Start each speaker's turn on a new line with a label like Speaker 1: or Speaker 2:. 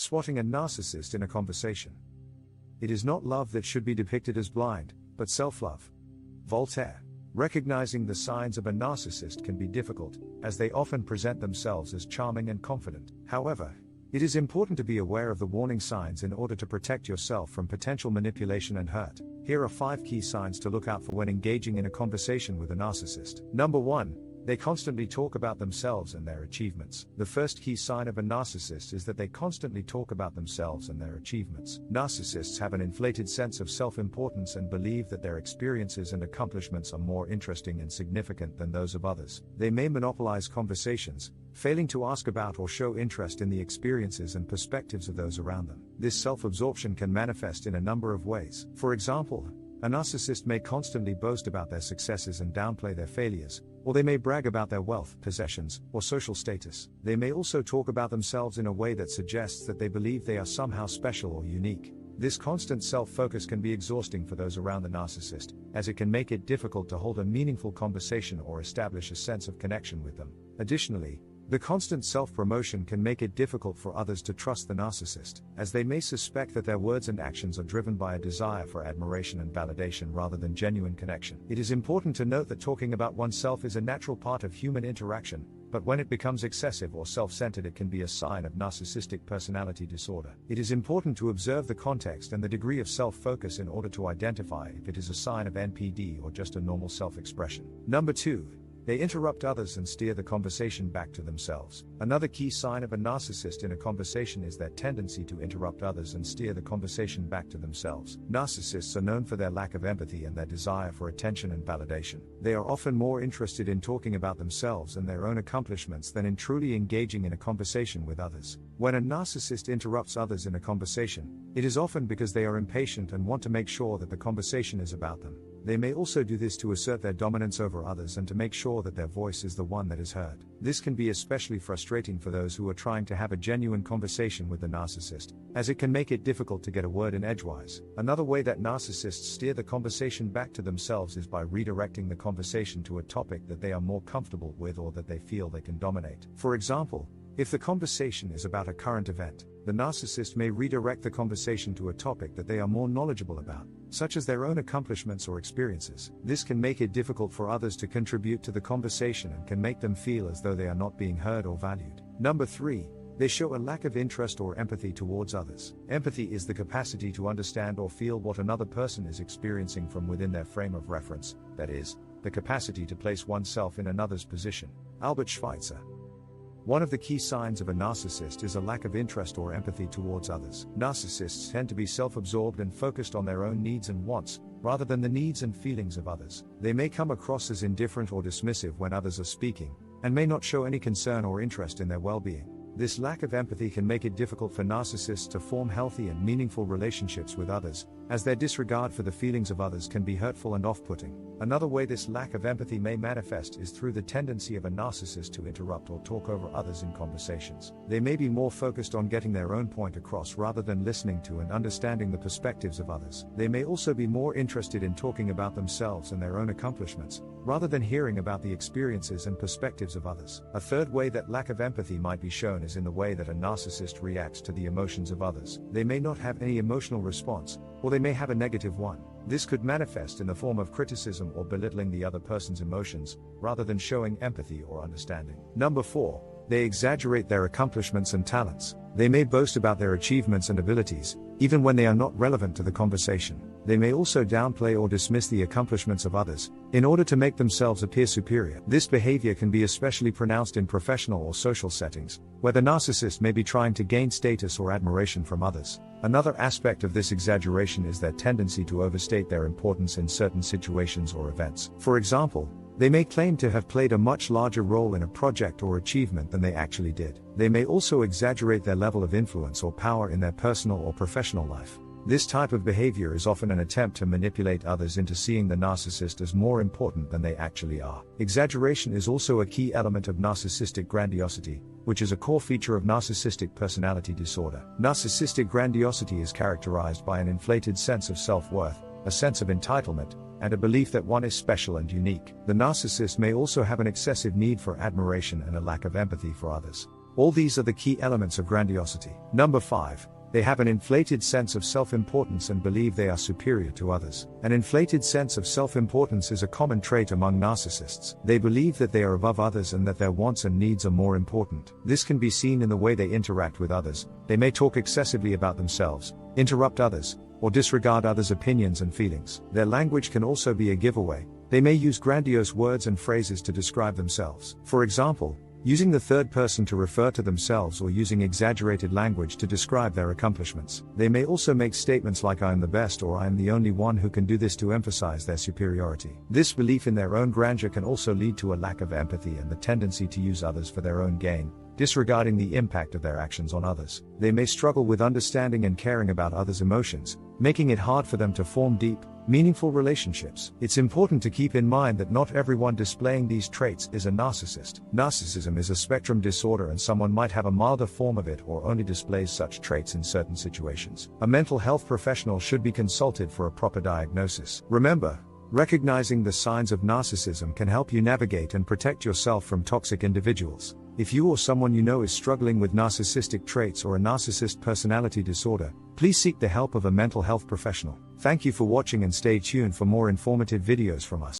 Speaker 1: Spotting a narcissist in a conversation. It is not love that should be depicted as blind, but self-love. Voltaire. Recognizing the signs of a narcissist can be difficult, as they often present themselves as charming and confident. However, it is important to be aware of the warning signs in order to protect yourself from potential manipulation and hurt. Here are 5 key signs to look out for when engaging in a conversation with a narcissist. Number 1. They constantly talk about themselves and their achievements. The first key sign of a narcissist is that they constantly talk about themselves and their achievements. Narcissists have an inflated sense of self-importance and believe that their experiences and accomplishments are more interesting and significant than those of others. They may monopolize conversations, failing to ask about or show interest in the experiences and perspectives of those around them. This self-absorption can manifest in a number of ways. For example, a narcissist may constantly boast about their successes and downplay their failures, or they may brag about their wealth, possessions, or social status. They may also talk about themselves in a way that suggests that they believe they are somehow special or unique. This constant self-focus can be exhausting for those around the narcissist, as it can make it difficult to hold a meaningful conversation or establish a sense of connection with them. Additionally, the constant self-promotion can make it difficult for others to trust the narcissist, as they may suspect that their words and actions are driven by a desire for admiration and validation rather than genuine connection. It is important to note that talking about oneself is a natural part of human interaction, but when it becomes excessive or self-centered, it can be a sign of narcissistic personality disorder. It is important to observe the context and the degree of self-focus in order to identify if it is a sign of NPD or just a normal self-expression. Number 2. They interrupt others and steer the conversation back to themselves. Another key sign of a narcissist in a conversation is their tendency to interrupt others and steer the conversation back to themselves. Narcissists are known for their lack of empathy and their desire for attention and validation. They are often more interested in talking about themselves and their own accomplishments than in truly engaging in a conversation with others. When a narcissist interrupts others in a conversation, it is often because they are impatient and want to make sure that the conversation is about them. They may also do this to assert their dominance over others and to make sure that their voice is the one that is heard. This can be especially frustrating for those who are trying to have a genuine conversation with the narcissist, as it can make it difficult to get a word in edgewise. Another way that narcissists steer the conversation back to themselves is by redirecting the conversation to a topic that they are more comfortable with or that they feel they can dominate. For example, if the conversation is about a current event, the narcissist may redirect the conversation to a topic that they are more knowledgeable about, such as their own accomplishments or experiences. This can make it difficult for others to contribute to the conversation and can make them feel as though they are not being heard or valued. Number 3. They show a lack of interest or empathy towards others. Empathy is the capacity to understand or feel what another person is experiencing from within their frame of reference, that is, the capacity to place oneself in another's position. Albert Schweitzer. One of the key signs of a narcissist is a lack of interest or empathy towards others. Narcissists tend to be self-absorbed and focused on their own needs and wants, rather than the needs and feelings of others. They may come across as indifferent or dismissive when others are speaking, and may not show any concern or interest in their well-being. This lack of empathy can make it difficult for narcissists to form healthy and meaningful relationships with others, as their disregard for the feelings of others can be hurtful and off-putting. Another way this lack of empathy may manifest is through the tendency of a narcissist to interrupt or talk over others in conversations. They may be more focused on getting their own point across rather than listening to and understanding the perspectives of others. They may also be more interested in talking about themselves and their own accomplishments, rather than hearing about the experiences and perspectives of others. A third way that lack of empathy might be shown is in the way that a narcissist reacts to the emotions of others. They may not have any emotional response, or they may have a negative one. This could manifest in the form of criticism or belittling the other person's emotions, rather than showing empathy or understanding. Number 4. They exaggerate their accomplishments and talents. They may boast about their achievements and abilities, even when they are not relevant to the conversation. They may also downplay or dismiss the accomplishments of others, in order to make themselves appear superior. This behavior can be especially pronounced in professional or social settings, where the narcissist may be trying to gain status or admiration from others. Another aspect of this exaggeration is their tendency to overstate their importance in certain situations or events. For example, they may claim to have played a much larger role in a project or achievement than they actually did. They may also exaggerate their level of influence or power in their personal or professional life. This type of behavior is often an attempt to manipulate others into seeing the narcissist as more important than they actually are. Exaggeration is also a key element of narcissistic grandiosity, which is a core feature of narcissistic personality disorder. Narcissistic grandiosity is characterized by an inflated sense of self-worth, a sense of entitlement, and a belief that one is special and unique. The narcissist may also have an excessive need for admiration and a lack of empathy for others. All these are the key elements of grandiosity. Number 5. They have an inflated sense of self-importance and believe they are superior to others. An inflated sense of self-importance is a common trait among narcissists. They believe that they are above others and that their wants and needs are more important. This can be seen in the way they interact with others. They may talk excessively about themselves, interrupt others, or disregard others' opinions and feelings. Their language can also be a giveaway. They may use grandiose words and phrases to describe themselves. For example, using the third person to refer to themselves or using exaggerated language to describe their accomplishments. They may also make statements like "I am the best" or "I am the only one who can do this" to emphasize their superiority. This belief in their own grandeur can also lead to a lack of empathy and the tendency to use others for their own gain, disregarding the impact of their actions on others. They may struggle with understanding and caring about others' emotions, making it hard for them to form deep, meaningful relationships. It's important to keep in mind that not everyone displaying these traits is a narcissist. Narcissism is a spectrum disorder and someone might have a milder form of it or only displays such traits in certain situations. A mental health professional should be consulted for a proper diagnosis. Remember, recognizing the signs of narcissism can help you navigate and protect yourself from toxic individuals. If you or someone you know is struggling with narcissistic traits or a narcissist personality disorder, please seek the help of a mental health professional. Thank you for watching and stay tuned for more informative videos from us.